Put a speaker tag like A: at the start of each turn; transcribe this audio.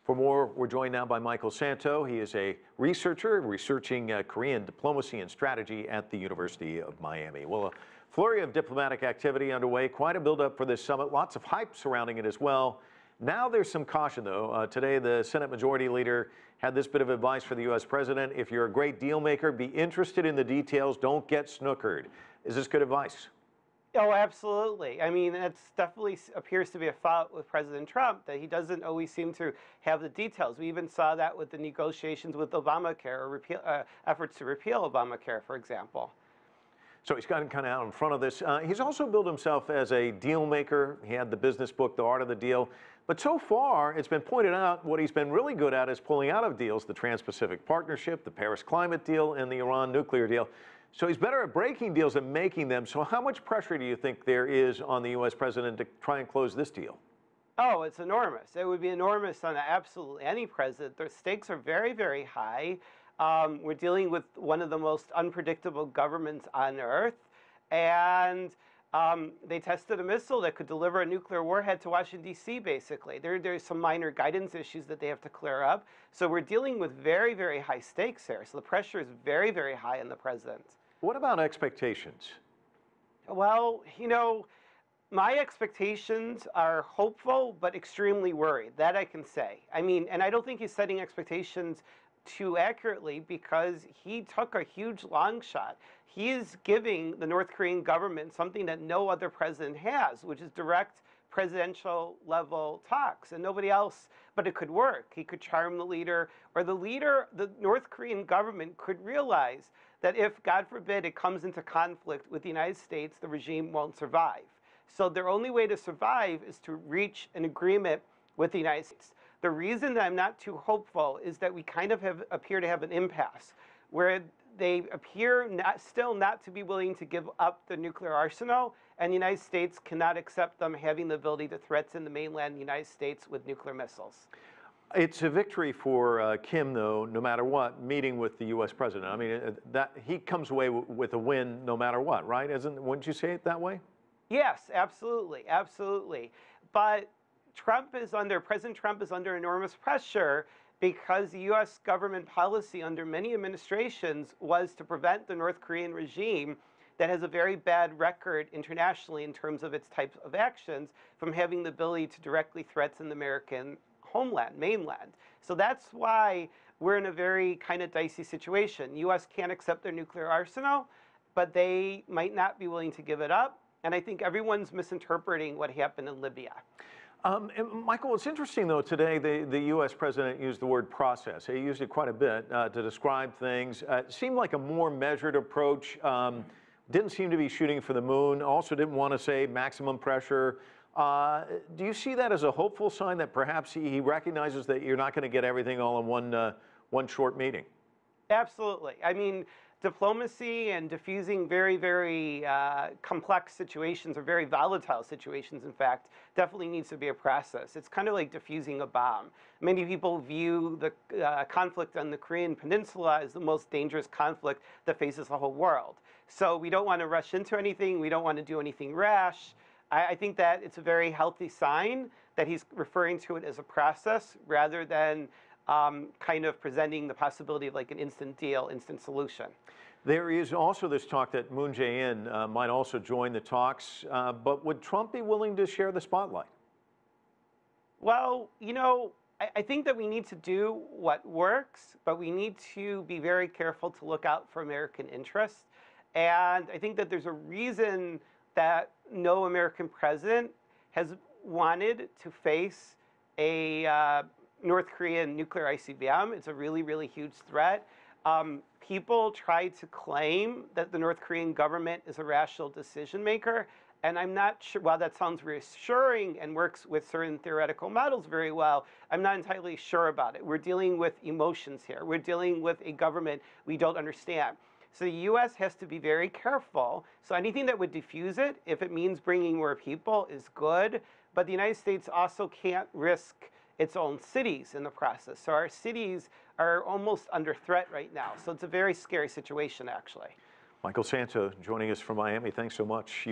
A: For more, we're joined now by Michael Szanto. He is a researcher researching Korean diplomacy and strategy at the University of Miami. Well, a flurry of diplomatic activity underway, quite a buildup for this summit, lots of hype surrounding it as well. Now there's some caution, though. Today, the Senate Majority Leader had this bit of advice for the U.S. President. If you're a great deal maker, be interested in the details. Don't get snookered. Is this good advice?
B: Oh, absolutely. I mean, it definitely appears to be a fault with President Trump that he doesn't always seem to have the details. We even saw that with the negotiations with Obamacare, or efforts to repeal Obamacare, for example.
A: So he's gotten kind of out in front of this. He's also built himself as a deal maker. He had the business book, The Art of the Deal. But so far, it's been pointed out what he's been really good at is pulling out of deals, the Trans-Pacific Partnership, the Paris Climate Deal, and the Iran nuclear deal. So he's better at breaking deals than making them. So how much pressure do you think there is on the U.S. president to try and close this deal?
B: Oh, it's enormous. It would be enormous on absolutely any president. The stakes are very, very high. We're dealing with one of the most unpredictable governments on earth. And they tested a missile that could deliver a nuclear warhead to Washington, D.C., basically. There's some minor guidance issues that they have to clear up. So we're dealing with very, very high stakes here. So the pressure is very, very high on the president.
A: What about expectations?
B: Well, you know, my expectations are hopeful, but extremely worried. That I can say. I mean, and I don't think he's setting expectations too accurately because he took a huge long shot. He is giving the North Korean government something that no other president has, which is direct presidential level talks, and nobody else, but it could work. He could charm the leader, or the North Korean government could realize that if, God forbid, it comes into conflict with the United States, the regime won't survive. So their only way to survive is to reach an agreement with the United States. The reason that I'm not too hopeful is that we kind of appear to have an impasse where they appear still not to be willing to give up the nuclear arsenal, and the United States cannot accept them having the ability to threaten the mainland United States with nuclear missiles.
A: It's a victory for Kim, though, no matter what, meeting with the U.S. president. I mean, that he comes away with a win no matter what, right? Wouldn't you say it that way?
B: Yes, absolutely, absolutely. But President Trump is under enormous pressure because the U.S. government policy under many administrations was to prevent the North Korean regime that has a very bad record internationally in terms of its types of actions from having the ability to directly threaten the American homeland, mainland. So that's why we're in a very kind of dicey situation. The U.S. can't accept their nuclear arsenal, but they might not be willing to give it up. And I think everyone's misinterpreting what happened in Libya.
A: Michael, it's interesting, though, today the U.S. president used the word process. He used it quite a bit to describe things. It seemed like a more measured approach. Didn't seem to be shooting for the moon. Also didn't want to say maximum pressure. Do you see that as a hopeful sign that perhaps he recognizes that you're not going to get everything all in one short meeting?
B: Absolutely. I mean, diplomacy and diffusing very, very complex situations, or very volatile situations, in fact, definitely needs to be a process. It's kind of like diffusing a bomb. Many people view the conflict on the Korean Peninsula as the most dangerous conflict that faces the whole world. So we don't want to rush into anything. We don't want to do anything rash. I think that it's a very healthy sign that he's referring to it as a process rather than kind of presenting the possibility of like an instant deal, instant solution.
A: There is also this talk that Moon Jae-in might also join the talks, but would Trump be willing to share the spotlight?
B: Well, you know, I think that we need to do what works, but we need to be very careful to look out for American interests. And I think that there's a reason that no American president has wanted to face a North Korean nuclear ICBM. It's a really, really huge threat. People try to claim that the North Korean government is a rational decision maker, and I'm not sure, while that sounds reassuring and works with certain theoretical models very well, I'm not entirely sure about it. We're dealing with emotions here. We're dealing with a government we don't understand. So the U.S. has to be very careful. So anything that would diffuse it, if it means bringing more people, is good. But the United States also can't risk its own cities in the process. So our cities are almost under threat right now. So it's a very scary situation, actually.
A: Michael Szanto joining us from Miami. Thanks so much.